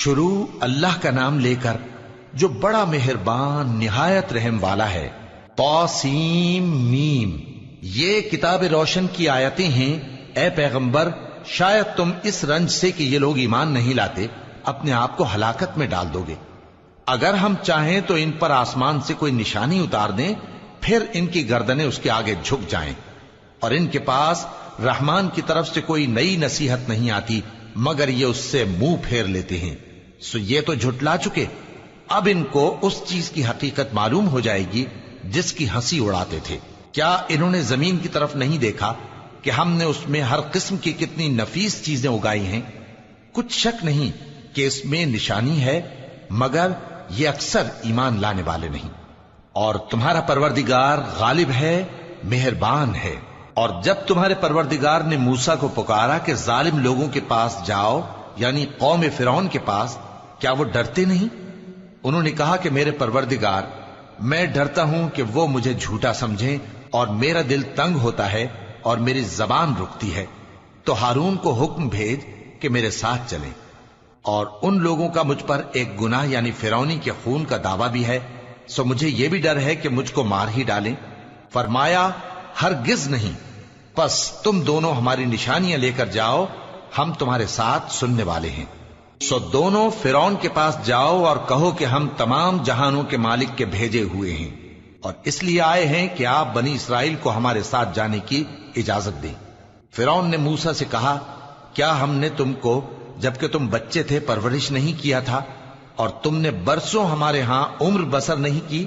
شروع اللہ کا نام لے کر جو بڑا مہربان نہایت رحم والا ہے۔ طاسیم میم، یہ کتاب روشن کی آیتیں ہیں۔ اے پیغمبر، شاید تم اس رنج سے کہ یہ لوگ ایمان نہیں لاتے اپنے آپ کو ہلاکت میں ڈال دو گے۔ اگر ہم چاہیں تو ان پر آسمان سے کوئی نشانی اتار دیں، پھر ان کی گردنیں اس کے آگے جھک جائیں، اور ان کے پاس رحمان کی طرف سے کوئی نئی نصیحت نہیں آتی مگر یہ اس سے منہ پھیر لیتے ہیں۔ سو یہ تو جھٹلا چکے، اب ان کو اس چیز کی حقیقت معلوم ہو جائے گی جس کی ہنسی اڑاتے تھے۔ کیا انہوں نے زمین کی طرف نہیں دیکھا کہ ہم نے اس میں ہر قسم کی کتنی نفیس چیزیں اگائی ہیں؟ کچھ شک نہیں کہ اس میں نشانی ہے، مگر یہ اکثر ایمان لانے والے نہیں۔ اور تمہارا پروردگار غالب ہے، مہربان ہے۔ اور جب تمہارے پروردگار نے موسیٰ کو پکارا کہ ظالم لوگوں کے پاس جاؤ، یعنی قوم فرعون کے پاس، کیا وہ ڈرتے نہیں؟ انہوں نے کہا کہ میرے پروردگار، میں ڈرتا ہوں کہ وہ مجھے جھوٹا سمجھیں، اور میرا دل تنگ ہوتا ہے اور میری زبان رکتی ہے۔ تو ہارون کو حکم بھیج کہ میرے ساتھ چلیں۔ اور ان لوگوں کا مجھ پر ایک گناہ یعنی فرعونی کے خون کا دعویٰ بھی ہے، سو مجھے یہ بھی ڈر ہے کہ مجھ کو مار ہی ڈالیں۔ فرمایا ہرگز نہیں، پس تم دونوں ہماری نشانیاں لے کر جاؤ، ہم تمہارے ساتھ سننے والے ہیں۔ سو دونوں فرعون کے پاس جاؤ اور کہو کہ ہم تمام جہانوں کے مالک کے بھیجے ہوئے ہیں، اور اس لیے آئے ہیں کہ آپ بنی اسرائیل کو ہمارے ساتھ جانے کی اجازت دیں۔ فرعون نے موسیٰ سے کہا، کیا ہم نے تم کو جبکہ تم بچے تھے پرورش نہیں کیا تھا، اور تم نے برسوں ہمارے ہاں عمر بسر نہیں کی؟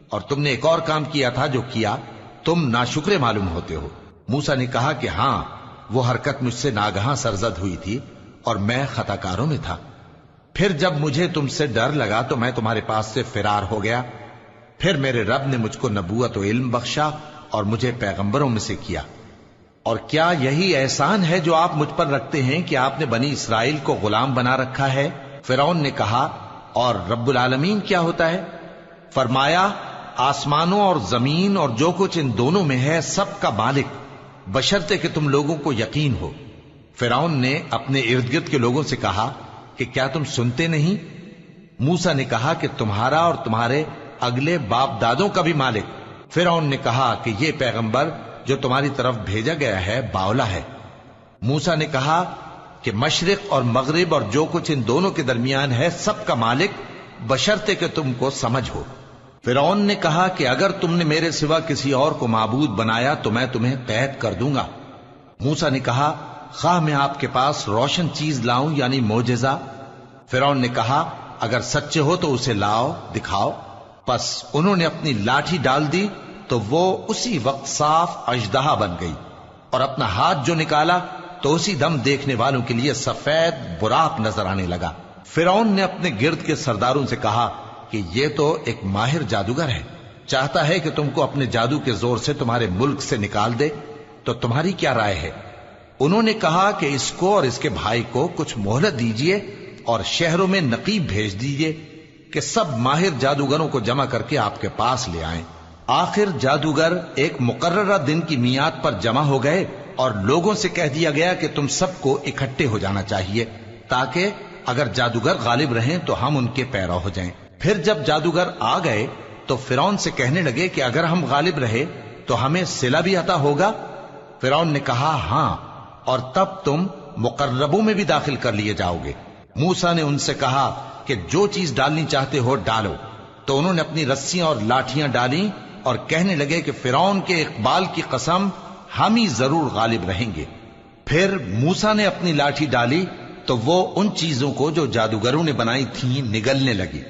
اور تم نے ایک اور کام کیا تھا جو کیا، تم ناشکرے معلوم ہوتے ہو۔ موسیٰ نے کہا کہ ہاں، وہ حرکت مجھ سے ناگہاں سرزد ہوئی تھی اور میں خطا کاروں میں تھا۔ پھر جب مجھے تم سے ڈر لگا تو میں تمہارے پاس سے فرار ہو گیا۔ پھر میرے رب نے مجھ کو نبوت و علم بخشا اور مجھے پیغمبروں میں سے کیا۔ اور کیا یہی احسان ہے جو آپ مجھ پر رکھتے ہیں کہ آپ نے بنی اسرائیل کو غلام بنا رکھا ہے؟ فرعون نے کہا، اور رب العالمین کیا ہوتا ہے؟ فرمایا، آسمانوں اور زمین اور جو کچھ ان دونوں میں ہے سب کا مالک، بشرطے کہ تم لوگوں کو یقین ہو۔ فرعون نے اپنے ارد گرد کے لوگوں سے کہا کہ کیا تم سنتے نہیں؟ موسیٰ نے کہا کہ تمہارا اور تمہارے اگلے باپ دادوں کا بھی مالک۔ فرعون نے کہا کہ یہ پیغمبر جو تمہاری طرف بھیجا گیا ہے باولا ہے۔ موسیٰ نے کہا کہ مشرق اور مغرب اور جو کچھ ان دونوں کے درمیان ہے سب کا مالک، بشرطے کہ تم کو سمجھ ہو۔ فرعون نے کہا کہ اگر تم نے میرے سوا کسی اور کو معبود بنایا تو میں تمہیں قید کر دوں گا۔ موسیٰ نے کہا، خواہ میں آپ کے پاس روشن چیز لاؤں یعنی معجزہ؟ فرعون نے کہا، اگر سچے ہو تو اسے لاؤ، دکھاؤ۔ پس انہوں نے اپنی لاٹھی ڈال دی تو وہ اسی وقت صاف اژدہا بن گئی، اور اپنا ہاتھ جو نکالا تو اسی دم دیکھنے والوں کے لیے سفید براق نظر آنے لگا۔ فرعون نے اپنے گرد کے سرداروں سے کہا کہ یہ تو ایک ماہر جادوگر ہے، چاہتا ہے کہ تم کو اپنے جادو کے زور سے تمہارے ملک سے نکال دے، تو تمہاری کیا رائے ہے؟ انہوں نے کہا کہ اس کو اور اس کے بھائی کو کچھ مہلت دیجئے اور شہروں میں نقیب بھیج دیجئے کہ سب ماہر جادوگروں کو جمع کر کے آپ کے پاس لے آئیں۔ آخر جادوگر ایک مقررہ دن کی میعاد پر جمع ہو گئے اور لوگوں سے کہہ دیا گیا کہ تم سب کو اکٹھے ہو جانا چاہیے تاکہ اگر جادوگر غالب رہیں تو ہم ان کے پیرو ہو جائیں۔ پھر جب جادوگر آ گئے تو فرعون سے کہنے لگے کہ اگر ہم غالب رہے تو ہمیں صلہ بھی عطا ہوگا؟ فرعون نے کہا، ہاں، اور تب تم مقربوں میں بھی داخل کر لیے جاؤ گے۔ موسیٰ نے ان سے کہا کہ جو چیز ڈالنی چاہتے ہو ڈالو، تو انہوں نے اپنی رسیاں اور لاٹھیاں ڈالیں اور کہنے لگے کہ فرعون کے اقبال کی قسم، ہم ہی ضرور غالب رہیں گے۔ پھر موسیٰ نے اپنی لاٹھی ڈالی تو وہ ان چیزوں کو جو جادوگروں نے بنائی تھیں نگلنے لگی۔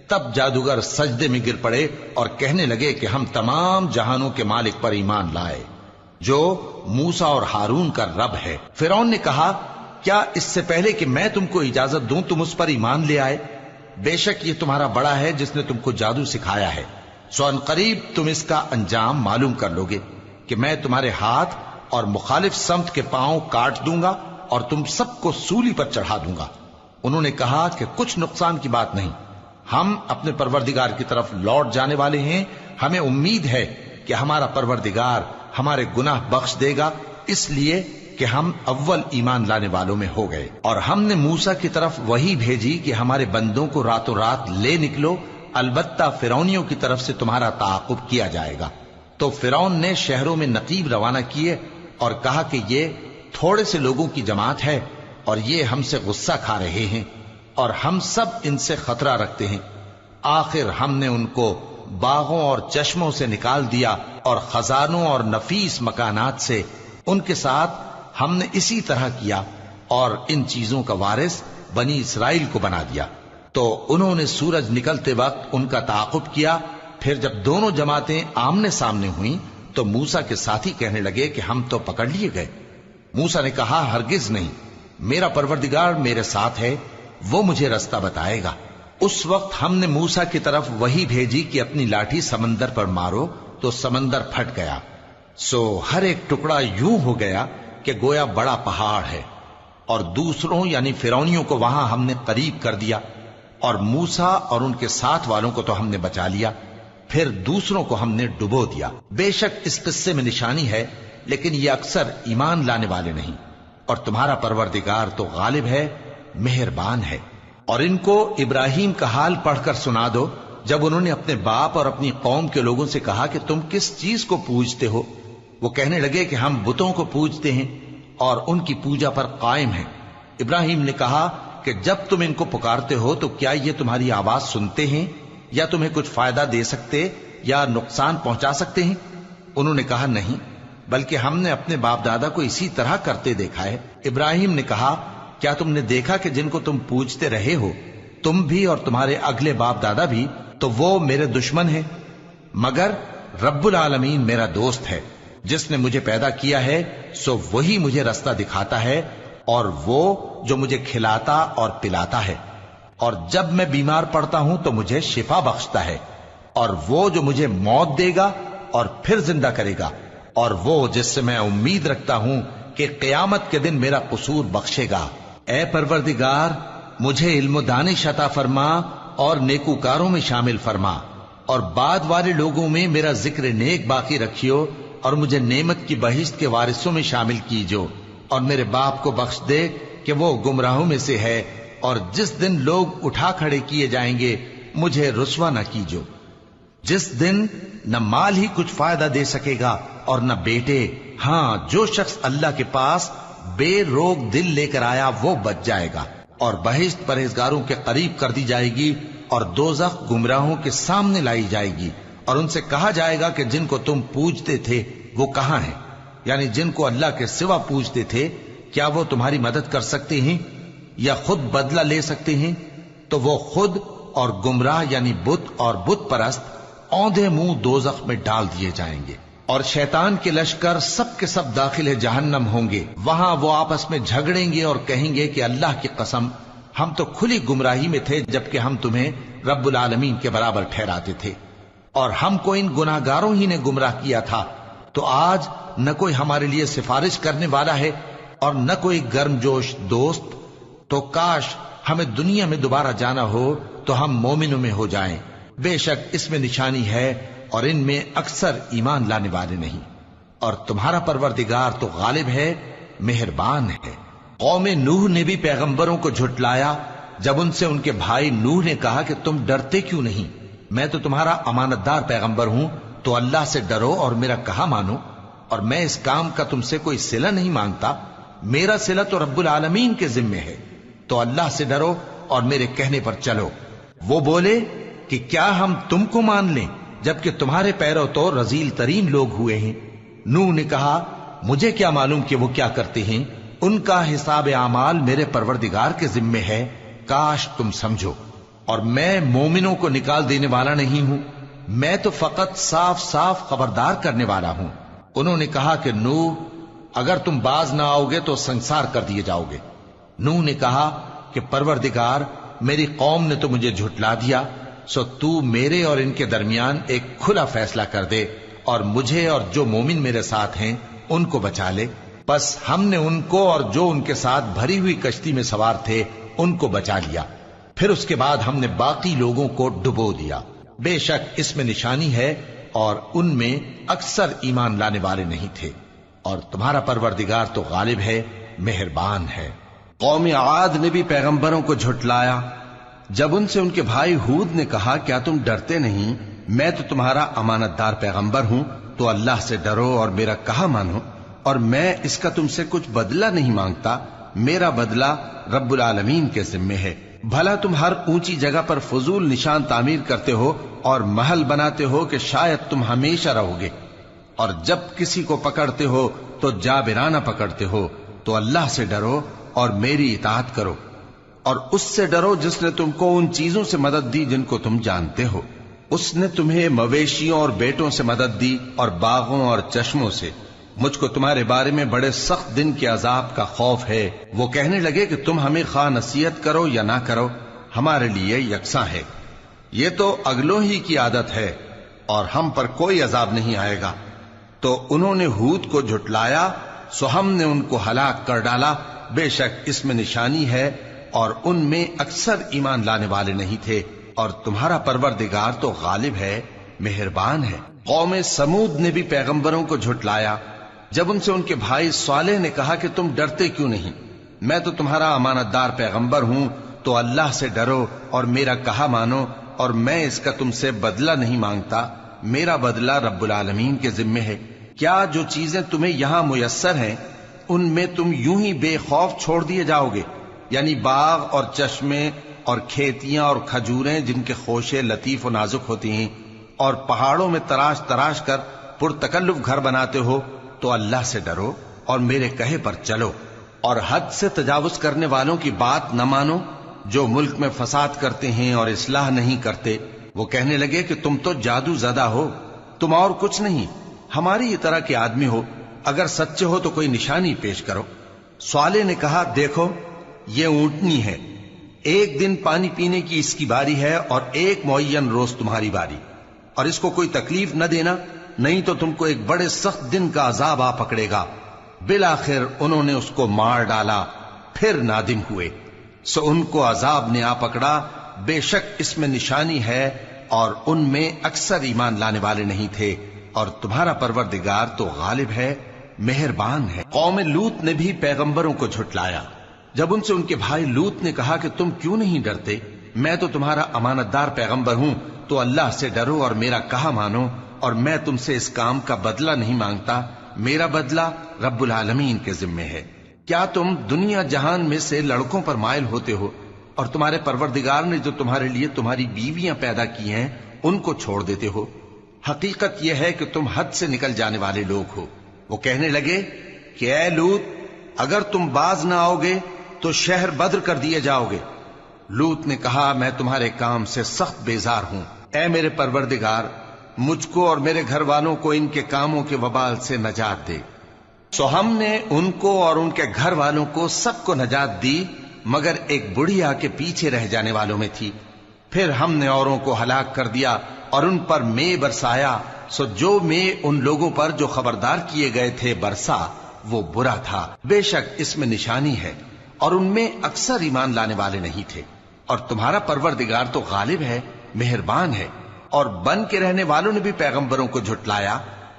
تب جادوگر سجدے میں گر پڑے اور کہنے لگے کہ ہم تمام جہانوں کے مالک پر ایمان لائے جو موسیٰ اور ہارون کا رب ہے۔ فرعون نے کہا، کیا اس سے پہلے کہ میں تم کو اجازت دوں تم اس پر ایمان لے آئے؟ بے شک یہ تمہارا بڑا ہے جس نے تم کو جادو سکھایا ہے، سو ان قریب تم اس کا انجام معلوم کر لو گے کہ میں تمہارے ہاتھ اور مخالف سمت کے پاؤں کاٹ دوں گا اور تم سب کو سولی پر چڑھا دوں گا۔ انہوں نے کہا کہ کچھ نقصان کی بات نہیں، ہم اپنے پروردگار کی طرف لوٹ جانے والے ہیں، ہمیں امید ہے کہ ہمارا پروردگار ہمارے گناہ بخش دے گا، اس لیے کہ ہم اول ایمان لانے والوں میں ہو گئے، اور ہم نے موسیٰ کی طرف وحی بھیجی کہ ہمارے بندوں کو راتوں رات لے نکلو، البتہ فرعونیوں کی طرف سے تمہارا تعاقب کیا جائے گا۔ تو فرعون نے شہروں میں نقیب روانہ کیے اور کہا کہ یہ تھوڑے سے لوگوں کی جماعت ہے اور یہ ہم سے غصہ کھا رہے ہیں اور ہم سب ان سے خطرہ رکھتے ہیں۔ آخر ہم نے ان کو باغوں اور چشموں سے نکال دیا اور خزانوں اور نفیس مکانات سے۔ ان کے ساتھ ہم نے اسی طرح کیا اور ان چیزوں کا وارث بنی اسرائیل کو بنا دیا۔ تو انہوں نے سورج نکلتے وقت ان کا تعاقب کیا۔ پھر جب دونوں جماعتیں آمنے سامنے ہوئیں تو موسیٰ کے ساتھی کہنے لگے کہ ہم تو پکڑ لیے گئے۔ موسیٰ نے کہا ہرگز نہیں، میرا پروردگار میرے ساتھ ہے، وہ مجھے رستہ بتائے گا۔ اس وقت ہم نے موسیٰ کی طرف وحی بھیجی کہ اپنی لاٹھی سمندر پر مارو، تو سمندر پھٹ گیا، سو ہر ایک ٹکڑا یوں ہو گیا کہ گویا بڑا پہاڑ ہے، اور دوسروں یعنی فرعونیوں کو وہاں ہم نے قریب کر دیا، اور موسیٰ اور ان کے ساتھ والوں کو تو ہم نے بچا لیا، پھر دوسروں کو ہم نے ڈبو دیا۔ بے شک اس قصے میں نشانی ہے، لیکن یہ اکثر ایمان لانے والے نہیں، اور تمہارا پروردگار تو غالب ہے، مہربان ہے۔ اور ان کو ابراہیم کا حال پڑھ کر سنا دو جب انہوں نے اپنے باپ اور اپنی قوم کے لوگوں سے کہا کہ تم کس چیز کو پوجتے ہو؟ وہ کہنے لگے کہ ہم بتوں کو پوجتے ہیں اور ان کی پوجا پر قائم ہیں۔ ابراہیم نے کہا کہ جب تم ان کو پکارتے ہو تو کیا یہ تمہاری آواز سنتے ہیں یا تمہیں کچھ فائدہ دے سکتے یا نقصان پہنچا سکتے ہیں؟ انہوں نے کہا نہیں، بلکہ ہم نے اپنے باپ دادا کو اسی طرح کرتے دیکھا ہے۔ ابراہیم نے کہا کیا تم نے دیکھا کہ جن کو تم پوجتے رہے ہو، تم بھی اور تمہارے اگلے باپ دادا بھی، تو وہ میرے دشمن ہیں، مگر رب العالمین میرا دوست ہے۔ جس نے مجھے پیدا کیا ہے سو وہی مجھے رستہ دکھاتا ہے، اور وہ جو مجھے کھلاتا اور پلاتا ہے، اور جب میں بیمار پڑتا ہوں تو مجھے شفا بخشتا ہے، اور وہ جو مجھے موت دے گا اور پھر زندہ کرے گا، اور وہ جس سے میں امید رکھتا ہوں کہ قیامت کے دن میرا قصور بخشے گا۔ اے پروردگار، مجھے علم و دانش عطا فرما اور نیکوکاروں میں شامل فرما، اور بعد والے لوگوں میں میرا ذکر نیک باقی رکھیو، اور مجھے نعمت کی بہشت کے وارثوں میں شامل کیجو، اور میرے باپ کو بخش دے کہ وہ گمراہوں میں سے ہے، اور جس دن لوگ اٹھا کھڑے کیے جائیں گے مجھے رسوا نہ کیجو، جس دن نہ مال ہی کچھ فائدہ دے سکے گا اور نہ بیٹے۔ ہاں، جو شخص اللہ کے پاس بے روک دل لے کر آیا وہ بچ جائے گا، اور بہشت پرہیزگاروں کے قریب کر دی جائے گی، اور دوزخ گمراہوں کے سامنے لائی جائے گی، اور ان سے کہا جائے گا کہ جن کو تم پوجتے تھے وہ کہاں ہیں؟ یعنی جن کو اللہ کے سوا پوجتے تھے، کیا وہ تمہاری مدد کر سکتے ہیں یا خود بدلہ لے سکتے ہیں؟ تو وہ خود اور گمراہ یعنی بت اور بت پرست اوندھے منہ دوزخ میں ڈال دیے جائیں گے، اور شیطان کے لشکر سب کے سب داخل جہنم ہوں گے۔ وہاں وہ آپس میں جھگڑیں گے اور کہیں گے کہ اللہ کی قسم، ہم تو کھلی گمراہی میں تھے جبکہ ہم تمہیں رب العالمین کے برابر ٹھہراتے تھے، اور ہم کو ان گناہگاروں ہی نے گمراہ کیا تھا، تو آج نہ کوئی ہمارے لیے سفارش کرنے والا ہے اور نہ کوئی گرم جوش دوست۔ تو کاش ہمیں دنیا میں دوبارہ جانا ہو تو ہم مومنوں میں ہو جائیں۔ بے شک اس میں نشانی ہے اور ان میں اکثر ایمان لانے والے نہیں، اور تمہارا پروردگار تو غالب ہے، مہربان ہے۔ قوم نوح نے بھی پیغمبروں کو جھٹلایا جب ان سے ان کے بھائی نوح نے کہا کہ تم ڈرتے کیوں نہیں؟ میں تو تمہارا امانت دار پیغمبر ہوں، تو اللہ سے ڈرو اور میرا کہا مانو، اور میں اس کام کا تم سے کوئی صلہ نہیں مانگتا، میرا صلہ تو رب العالمین کے ذمے ہے، تو اللہ سے ڈرو اور میرے کہنے پر چلو۔ وہ بولے کہ کیا ہم تم کو مان لیں جبکہ تمہارے پیرو تو رذیل ترین لوگ ہوئے ہیں؟ نوح نے کہا مجھے کیا معلوم کہ وہ کیا کرتے ہیں، ان کا حساب اعمال میرے پروردگار کے ذمے ہے، کاش تم سمجھو۔ اور میں مومنوں کو نکال دینے والا نہیں ہوں، میں تو فقط صاف صاف خبردار کرنے والا ہوں۔ انہوں نے کہا کہ نوح، اگر تم باز نہ آؤ گے تو سنسار کر دیے جاؤ گے۔ نوح نے کہا کہ پروردگار، میری قوم نے تو مجھے جھٹلا دیا، سو تو میرے اور ان کے درمیان ایک کھلا فیصلہ کر دے، اور مجھے اور جو مومن میرے ساتھ ہیں ان کو بچا لے۔ بس ہم نے ان کو اور جو ان کے ساتھ بھری ہوئی کشتی میں سوار تھے ان کو بچا لیا، پھر اس کے بعد ہم نے باقی لوگوں کو ڈبو دیا۔ بے شک اس میں نشانی ہے اور ان میں اکثر ایمان لانے والے نہیں تھے۔ اور تمہارا پروردگار تو غالب ہے، مہربان ہے۔ قوم عاد نے بھی پیغمبروں کو جھٹلایا جب ان سے ان کے بھائی ہود نے کہا کیا تم ڈرتے نہیں، میں تو تمہارا امانت دار پیغمبر ہوں، تو اللہ سے ڈرو اور میرا کہا مانو، اور میں اس کا تم سے کچھ بدلہ نہیں مانگتا، میرا بدلہ رب العالمین کے ذمے ہے۔ بھلا تم ہر اونچی جگہ پر فضول نشان تعمیر کرتے ہو اور محل بناتے ہو کہ شاید تم ہمیشہ رہو گے، اور جب کسی کو پکڑتے ہو تو جابرانہ پکڑتے ہو، تو اللہ سے ڈرو اور میری اطاعت کرو، اور اس سے ڈرو جس نے تم کو ان چیزوں سے مدد دی جن کو تم جانتے ہو۔ اس نے تمہیں مویشیوں اور بیٹوں سے مدد دی اور باغوں اور چشموں سے۔ مجھ کو تمہارے بارے میں بڑے سخت دن کے عذاب کا خوف ہے۔ وہ کہنے لگے کہ تم ہمیں خواہ نصیحت کرو یا نہ کرو، ہمارے لیے یکساں ہے، یہ تو اگلوں ہی کی عادت ہے، اور ہم پر کوئی عذاب نہیں آئے گا۔ تو انہوں نے ہود کو جھٹلایا، سو ہم نے ان کو ہلاک کر ڈالا۔ بے شک اس میں نشانی ہے، اور ان میں اکثر ایمان لانے والے نہیں تھے، اور تمہارا پروردگار تو غالب ہے، مہربان ہے۔ قوم سمود نے بھی پیغمبروں کو جھٹلایا جب ان سے ان کے بھائی صالح نے کہا کہ تم ڈرتے کیوں نہیں، میں تو تمہارا امانت دار پیغمبر ہوں، تو اللہ سے ڈرو اور میرا کہا مانو، اور میں اس کا تم سے بدلہ نہیں مانگتا، میرا بدلہ رب العالمین کے ذمے ہے۔ کیا جو چیزیں تمہیں یہاں میسر ہیں ان میں تم یوں ہی بے خوف چھوڑ دیے جاؤ گے؟ یعنی باغ اور چشمے اور کھیتیاں اور کھجوریں جن کے خوشے لطیف و نازک ہوتی ہیں، اور پہاڑوں میں تراش تراش کر پرتکلف گھر بناتے ہو، تو اللہ سے ڈرو اور میرے کہے پر چلو، اور حد سے تجاوز کرنے والوں کی بات نہ مانو جو ملک میں فساد کرتے ہیں اور اصلاح نہیں کرتے۔ وہ کہنے لگے کہ تم تو جادو زدہ ہو، تم اور کچھ نہیں، ہماری یہ طرح کے آدمی ہو، اگر سچے ہو تو کوئی نشانی پیش کرو۔ صالح نے کہا دیکھو یہ اونٹنی ہے، ایک دن پانی پینے کی اس کی باری ہے اور ایک معین روز تمہاری باری، اور اس کو کوئی تکلیف نہ دینا، نہیں تو تم کو ایک بڑے سخت دن کا عذاب آ پکڑے گا۔ بالآخر انہوں نے اس کو مار ڈالا، پھر نادم ہوئے، سو ان کو عذاب نے آ پکڑا۔ بے شک اس میں نشانی ہے، اور ان میں اکثر ایمان لانے والے نہیں تھے، اور تمہارا پروردگار تو غالب ہے، مہربان ہے۔ قوم لوط نے بھی پیغمبروں کو جھٹلایا جب ان سے ان کے بھائی لوط نے کہا کہ تم کیوں نہیں ڈرتے، میں تو تمہارا امانت دار پیغمبر ہوں، تو اللہ سے ڈرو اور میرا کہا مانو، اور میں تم سے اس کام کا بدلہ نہیں مانگتا، میرا بدلہ رب العالمین کے ذمے ہے۔ کیا تم دنیا جہان میں سے لڑکوں پر مائل ہوتے ہو، اور تمہارے پروردگار نے جو تمہارے لیے تمہاری بیویاں پیدا کی ہیں ان کو چھوڑ دیتے ہو؟ حقیقت یہ ہے کہ تم حد سے نکل جانے والے لوگ ہو۔ وہ کہنے لگے کہ اے لوط اگر تم باز نہ آؤ گے تو شہر بدر کر دیے جاؤ گے۔ لوط نے کہا میں تمہارے کام سے سخت بیزار ہوں، اے میرے پروردگار مجھ کو اور میرے گھر والوں کو ان کے کاموں کے وبال سے نجات دے۔ سو ہم نے ان کو اور ان کے گھر والوں کو سب کو نجات دی، مگر ایک بڑھیا کے پیچھے رہ جانے والوں میں تھی۔ پھر ہم نے اوروں کو ہلاک کر دیا اور ان پر مے برسایا، سو جو مے ان لوگوں پر جو خبردار کیے گئے تھے برسا وہ برا تھا۔ بے شک اس میں نشانی ہے، اور ان میں اکثر ایمان لانے والے نہیں تھے، اور تمہارا پروردگار تو غالب ہے، مہربان ہے۔ اور بن کے رہنے والوں نے بھی پیغمبروں کو جھٹلایا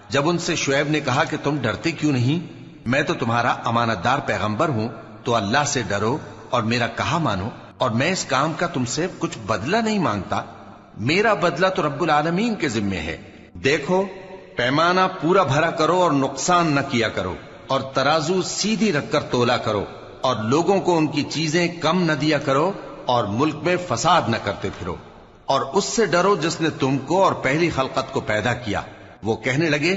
جب ان سے شعیب نے کہا کہ تم ڈرتے کیوں نہیں، میں تو تمہارا امانت دار پیغمبر ہوں، تو اللہ سے ڈرو اور میرا کہا مانو، اور میں اس کام کا تم سے کچھ بدلہ نہیں مانگتا، میرا بدلہ تو رب العالمین کے ذمے ہے۔ دیکھو پیمانہ پورا بھرا کرو اور نقصان نہ کیا کرو، اور ترازو سیدھی رکھ کر تولا کرو، اور لوگوں کو ان کی چیزیں کم نہ دیا کرو، اور ملک میں فساد نہ کرتے پھرو، اور اس سے ڈرو جس نے تم کو اور پہلی خلقت کو پیدا کیا۔ وہ کہنے لگے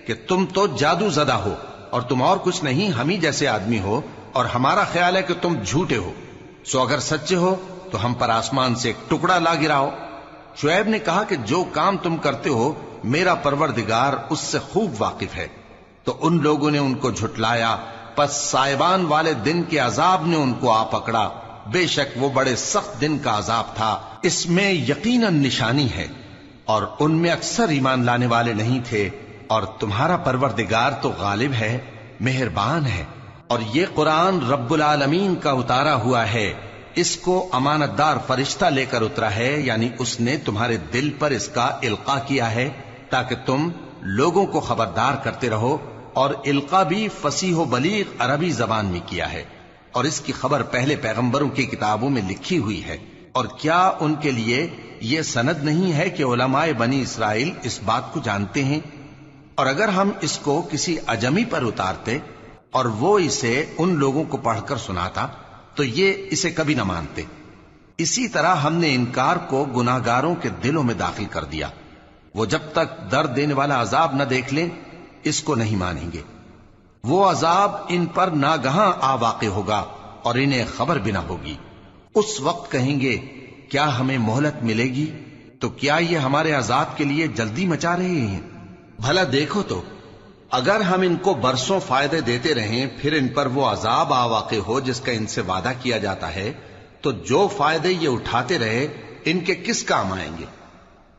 کہ تم تو جادو زدہ ہو، اور تم اور کچھ نہیں، ہم ہی جیسے آدمی ہو، اور ہمارا خیال ہے کہ تم جھوٹے ہو، سو اگر سچے ہو تو ہم پر آسمان سے ایک ٹکڑا لا گراؤ۔ شعیب نے کہا کہ جو کام تم کرتے ہو میرا پروردگار اس سے خوب واقف ہے۔ تو ان لوگوں نے ان کو جھٹلایا، پس سائبان والے دن کے عذاب نے ان کو آ پکڑا، بے شک وہ بڑے سخت دن کا عذاب تھا، اس میں یقیناً نشانی ہے، اور ان میں اکثر ایمان لانے والے نہیں تھے، اور تمہارا پروردگار تو غالب ہے، مہربان ہے۔ اور یہ قرآن رب العالمین کا اتارا ہوا ہے، اس کو امانت دار فرشتہ لے کر اترا ہے، یعنی اس نے تمہارے دل پر اس کا القاء کیا ہے تاکہ تم لوگوں کو خبردار کرتے رہو اور القا بھی فصیح و بلیغ عربی زبان میں کیا ہے، اور اس کی خبر پہلے پیغمبروں کی کتابوں میں لکھی ہوئی ہے۔ اور کیا ان کے لیے یہ سند نہیں ہے کہ علماء بنی اسرائیل اس بات کو جانتے ہیں؟ اور اگر ہم اس کو کسی اجمی پر اتارتے اور وہ اسے ان لوگوں کو پڑھ کر سناتا تو یہ اسے کبھی نہ مانتے۔ اسی طرح ہم نے انکار کو گناہگاروں کے دلوں میں داخل کر دیا، وہ جب تک درد دینے والا عذاب نہ دیکھ لیں اس کو نہیں مانیں گے۔ وہ عذاب ان پر ناگہاں آ واقع ہوگا اور انہیں خبر بھی نہ ہوگی۔ اس وقت کہیں گے کیا ہمیں مہلت ملے گی؟ تو کیا یہ ہمارے عذاب کے لیے جلدی مچا رہے ہیں؟ بھلا دیکھو تو اگر ہم ان کو برسوں فائدے دیتے رہیں پھر ان پر وہ عذاب آ واقع ہو جس کا ان سے وعدہ کیا جاتا ہے تو جو فائدے یہ اٹھاتے رہے ان کے کس کام آئیں گے؟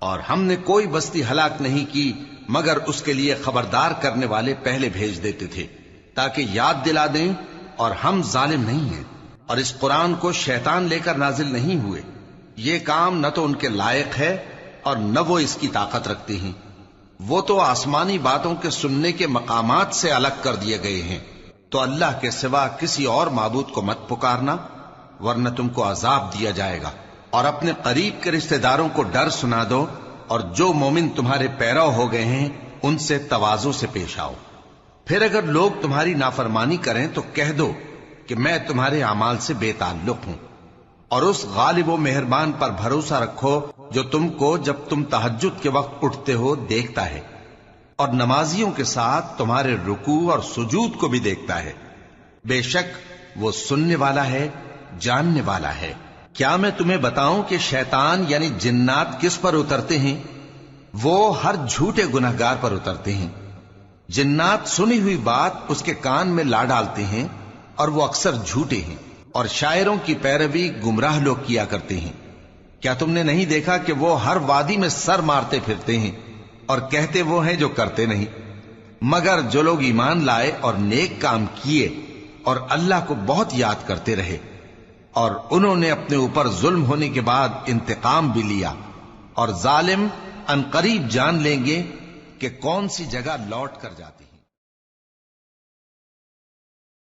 اور ہم نے کوئی بستی ہلاک نہیں کی مگر اس کے لیے خبردار کرنے والے پہلے بھیج دیتے تھے تاکہ یاد دلا دیں، اور ہم ظالم نہیں ہیں۔ اور اس قرآن کو شیطان لے کر نازل نہیں ہوئے، یہ کام نہ تو ان کے لائق ہے اور نہ وہ اس کی طاقت رکھتے ہیں۔ وہ تو آسمانی باتوں کے سننے کے مقامات سے الگ کر دیے گئے ہیں۔ تو اللہ کے سوا کسی اور معبود کو مت پکارنا ورنہ تم کو عذاب دیا جائے گا۔ اور اپنے قریب کے رشتہ داروں کو ڈر سنا دو، اور جو مومن تمہارے پیرو ہو گئے ہیں ان سے تواضع سے پیش آؤ۔ پھر اگر لوگ تمہاری نافرمانی کریں تو کہہ دو کہ میں تمہارے اعمال سے بے تعلق ہوں، اور اس غالب و مہربان پر بھروسہ رکھو جو تم کو جب تم تہجد کے وقت اٹھتے ہو دیکھتا ہے، اور نمازیوں کے ساتھ تمہارے رکوع اور سجود کو بھی دیکھتا ہے۔ بے شک وہ سننے والا ہے، جاننے والا ہے۔ کیا میں تمہیں بتاؤں کہ شیطان یعنی جنات کس پر اترتے ہیں؟ وہ ہر جھوٹے گنہگار پر اترتے ہیں۔ جنات سنی ہوئی بات اس کے کان میں لا ڈالتے ہیں اور وہ اکثر جھوٹے ہیں، اور شاعروں کی پیروی گمراہ لوگ کیا کرتے ہیں۔ کیا تم نے نہیں دیکھا کہ وہ ہر وادی میں سر مارتے پھرتے ہیں اور کہتے وہ ہیں جو کرتے نہیں؟ مگر جو لوگ ایمان لائے اور نیک کام کیے اور اللہ کو بہت یاد کرتے رہے اور انہوں نے اپنے اوپر ظلم ہونے کے بعد انتقام بھی لیا، اور ظالم ان قریب جان لیں گے کہ کون سی جگہ لوٹ کر جاتے ہیں۔